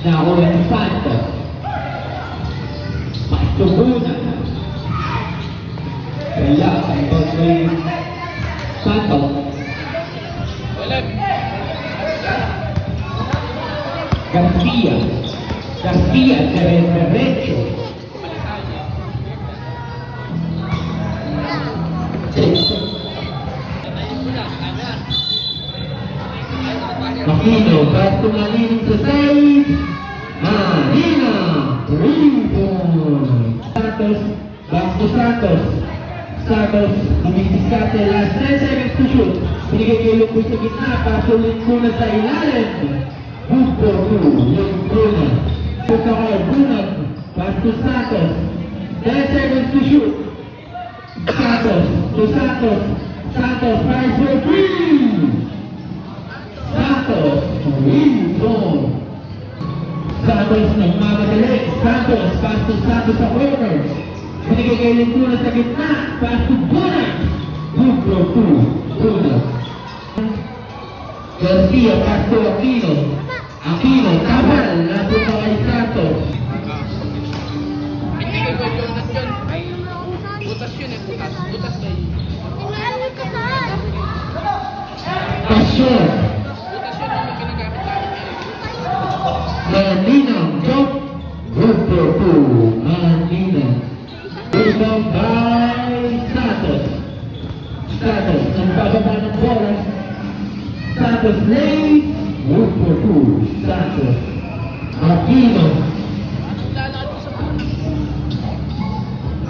Nahuli ni Santos. Pagtubunan. Kaya ang pagkay Santos. Garcia. Garcia derecho. Aquino, basto malinis sa side. Marina, rebound. Santos, back to Santos. Santos, dumidiskarte, last 10 seconds to shoot. Binigay kay Lupoy sa gitna, pasulit muna sa ilalim. Good for two, yung Bruna. Punta kay Brunag, pass to Santos. 10 seconds to shoot. Santos, to Santos. Santos, pass for three. Santos, rebound. Santos, nagmamadali. Santos, pass to Santos sa corner. Binigay kay Lingkuna sa gitna. Pass to Brunag. Good for two, Brunag. Garcia, pass to Aquino. Aquino, kapal. Napunta kay Santos. Hindi ko butas yun. Butas yun eh, butas. Butas na yun. Pasyon. Butas yun yung ginagamit namin. Manina, jump. Good for two, Manina. Rebound by Santos. Santos, nagpapaba ng bola. Santos lays. Good for two, Santos. Aquino.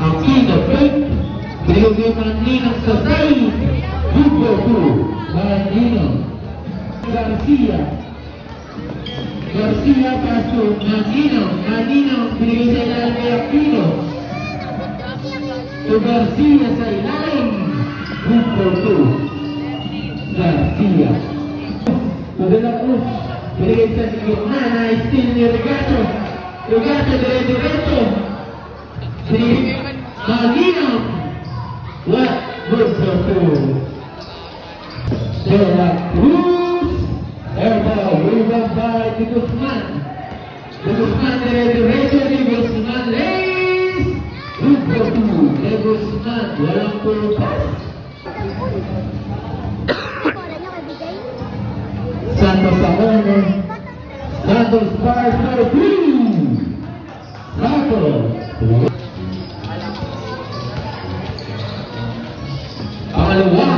Aquino, pick. Binigay Manina sa side. Good for two, Manina. Garcia. Garcia paso, Manino. Manino, binigay sa ilalim kay Aquino. To Garcia sa ilalim. Good for two. Garcia. To De La Cruz. Binigay sa gitna na steal ni Regato. Regato dire-diretso. Manino. What? Good for two. De La Cruz. Airball, rebound by De Guzman. De Guzman dire-diretso. De Guzman lays. Good for two. De Guzman, walang pulpas. Santos sa corner. Santos fires for three. Santos. Pangalawa.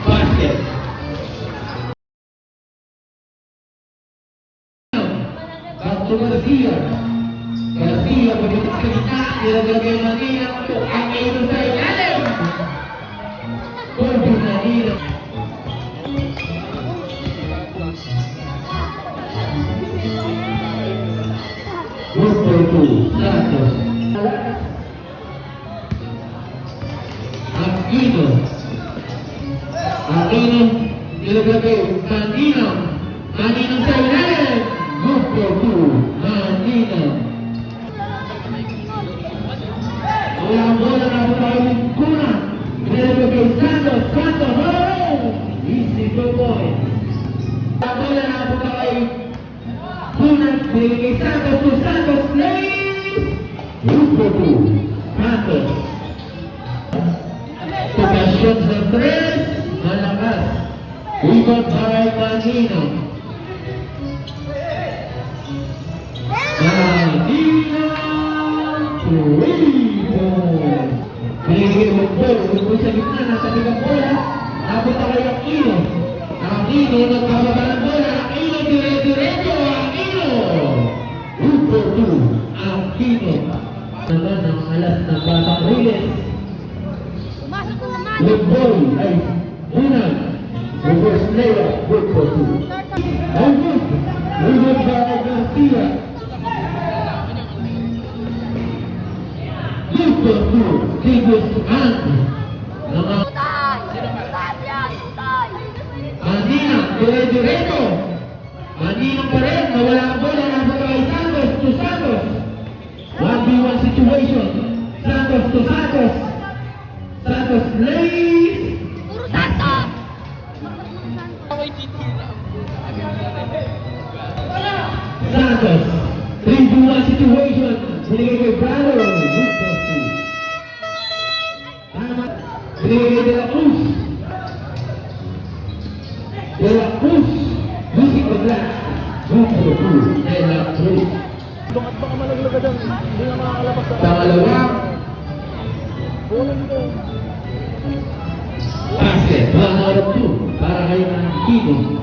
Basket. Back to Garcia. Garcia, pagdating sa gitna, nilagay Manila ang ilo sa ilalim. Corby Manila. Good for two, Santos. Aquino. Aquino, nilagay Manila. Manila sa ilalim. Good for two, Manila. Wala ang bola na po tayo ng kuna. Nilagay kay Santos. Santos, oh! Easy 2 points. Wala ang bola na po tayo kuna. Nilagay kay Santos to Santos. Plays! Good for two, Santos. Tukasyon sa 3. Malakas. Rebound by Manino. Manino! Rebound! Binigay mo po, huwag sa gitna, nasa bigang bola. Napunta kay Aquino. Aquino, nagpapaba ng bola. Aquino, dire-diretso. Aquino! Good for two, Aquino. Naman ang alas ng Batang Riles. Good ball ay Bunag. Reverse layup, good for two. All good. Rebound by Garcia. Good for two. Tigos and Manina, dire-diretso. Manina pa rin, nawala ang bola, nasa kay Santos to Santos. 1v1 situation. Santos to Santos. Santos lays. Puro tata! Ako'y titira. Santos. 3-2-1 situation. Binigay kay Brado. Good for 2. Tama. Binigay kay De La Cruz. De La Cruz. Music of Black. Good for 2. De La Cruz. Bakit baka malaglag ka dyan? Hindi na makakalabas sa... Pangalawa. Bulan dito. Basket. 1 out of 2. Para kay Kino.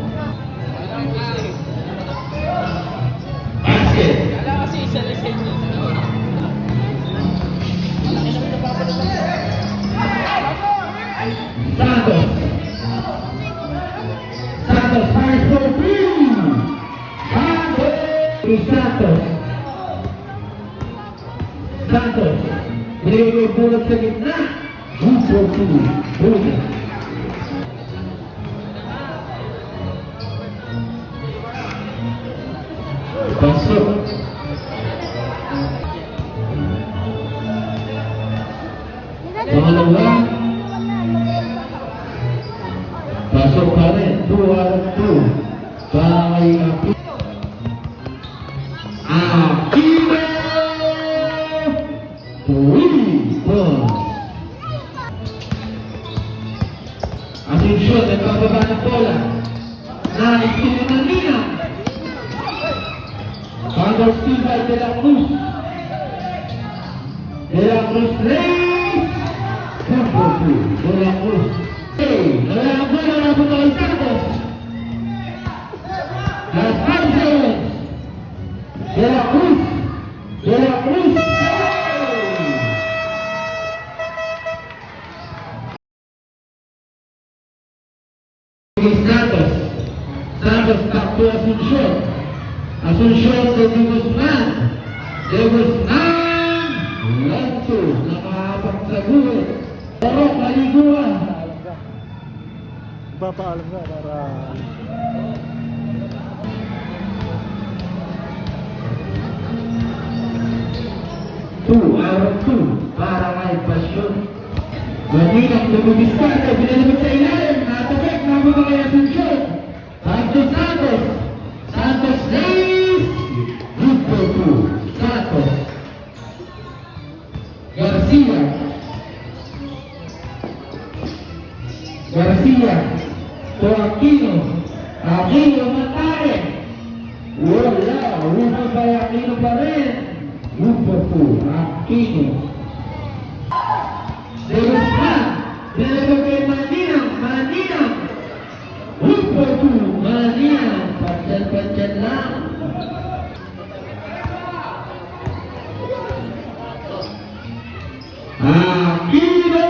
Basket. Wala kasi isa na siya dito. Santos. Santos fires for 3. Santos. Santos. Binigay ko yung bulat sa gitna. Good for 2. Bulat. Pasok. Pangalawa. Pasok pa rin. 2 out of 2. Bangay Aquino. Aquino! 3 points. Asensyon, nagpapaba ng bola. Nais ko yung Manila. Under steal by De La Cruz. De La Cruz plays. Number 2. De La Cruz. Okay, nawala ang bola na po kay Santos. Last 5 seconds. De La Cruz. De La Cruz. Santos. Santos back to Asuncion. Asuncion to De Guzman. De Guzman. Lento. Nakapagsagulit. Pero kaliguan. Papaalam ka para... 2 out of 2 para kay Pasyon. Maninang lumibiskarte, binalabag sa ilalim, natapik, nabuto kay Asuncion. Santos Santos. Santos plays. Good for 2. Santos. Garcia. Garcia. To Aquino. Aquino matay. Wala. Rumah by Aquino pa rin. Good for 2. Aquino. De Guzman. Binalabag kay Maninang. Maninang. Good for 2. Maninang. Padsyan lang. Aquino!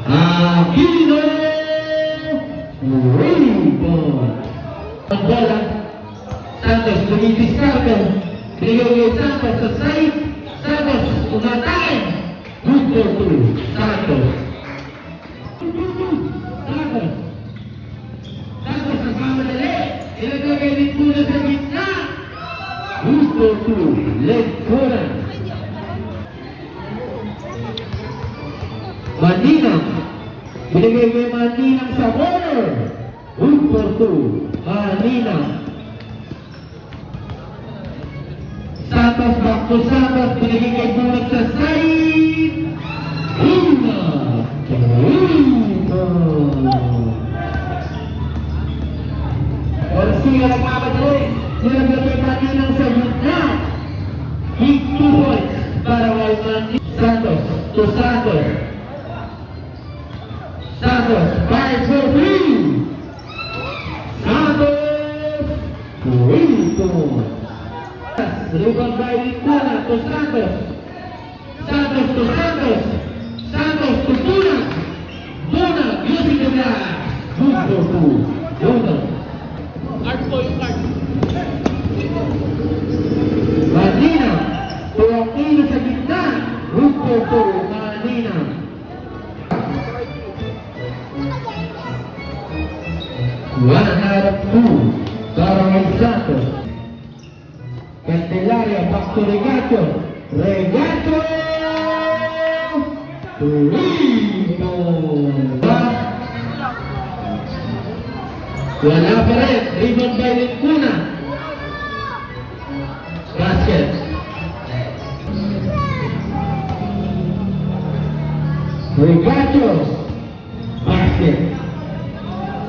Aquino! Ang bola. Santos lumidiskarte. Binigay kay Santos sa side. Santos umatay. Good for 2. Santos. Santos. Santos nagmamadali. Ilagay din po na sa gitna. Good for 2. Leg corner. Maninang. Binigay kay Maninang sa corner. Good for 2. Maninang. Santos back to Santos. Binigay kay Bulag sa side. Una. Garcia nagmamadali. Nilagay kay Maninang sa gitna. Big 2 points para kay Maninang. Santos to Santos. Santos, 5 for 3. Santos, 3 points. Rebound by Lintana to Santos. Santos to Santos. Santos to Bunag. Bunag using the glass. Good for 2. Bunag. Card po yung card. Manina. To Aquino sa gitna. Good for 2. Manina. One out of 2 para kay Santos. Candelaria, back to Regato. Regato! Torino! Wala pa rin. Rebound by Lincuna. Basket. Regato. Basket.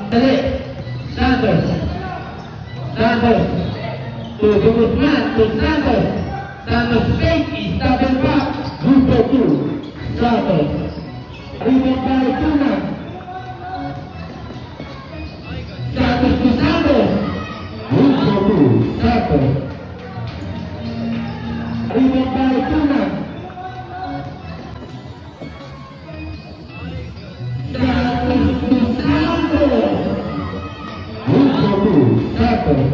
Dali. Santos. Santos. To Guzman. To Santos. Santos fake is double back. Grupo 2. Santos. Rebound by Tuna. Santos to Santos. Grupo 2. Santos. Rebound by Tuna. Santos to Santos. Grupo 2. Santos.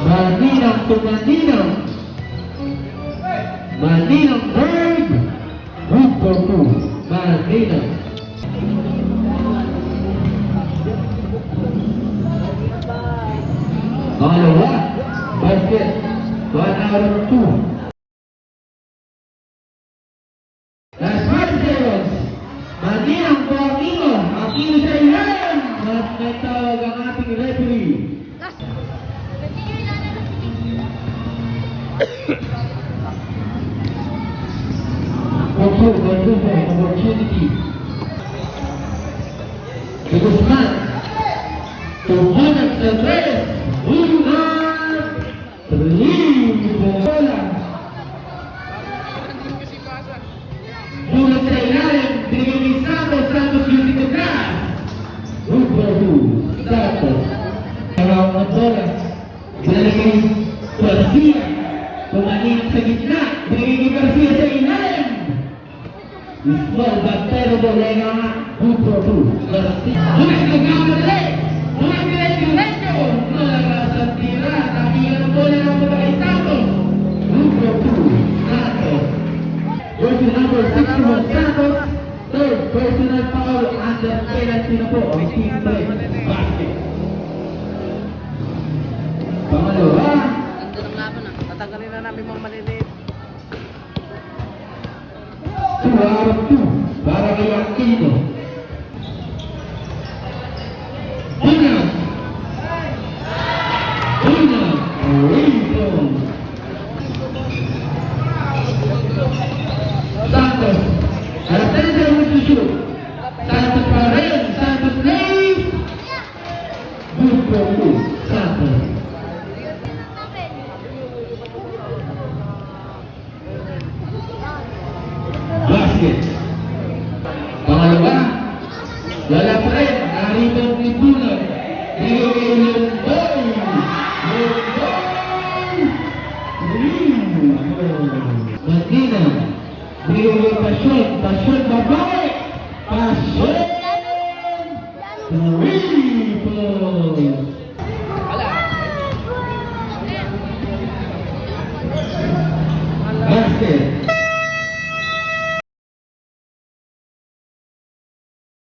Maninang to Maninang. Maninang Bird. Grupo 2. Maninang. Pangalawa, basket. 1 out of 2. Last 5 seconds. Maninang po Aquino. Aquino sa ilalim. At may tawag ang ating referee. Opportunity. Guzman. Tumanak sa tres. Guzman. Bola. Bulat sa ilalim. Binigay ni Santos. Santos using the pass. Grupo 2. Santos. Around the bola. Binalagay Garcia. Tumanin sa gitna. Binigay ni Garcia sa ilalim. Small but terrible leg on Grupo 2. Garcia. Bumis ng kamali. Bumis diretso. Malakas ang tira. Nakikita ng bola ng mga kay Santos. Grupo 2. Santos. Versus number 61 Santos. Third personal foul under penalty na po ang team play. Basket. Pangalawa. Ganda ng laban ah. Tatanggalin na namin mga maliliit. 2 out of 2 para kay Aquino. Una. Rebound. Santos. Alas 10 seconds to shoot. Santos pa rin. Santos plays. Grupo 2. Santos. Basket. Pangalawa. Wala pa rin. Narito ni Bruno. Yung boy. Magina. Yung pasyon. Pasyon babae. Pasyon.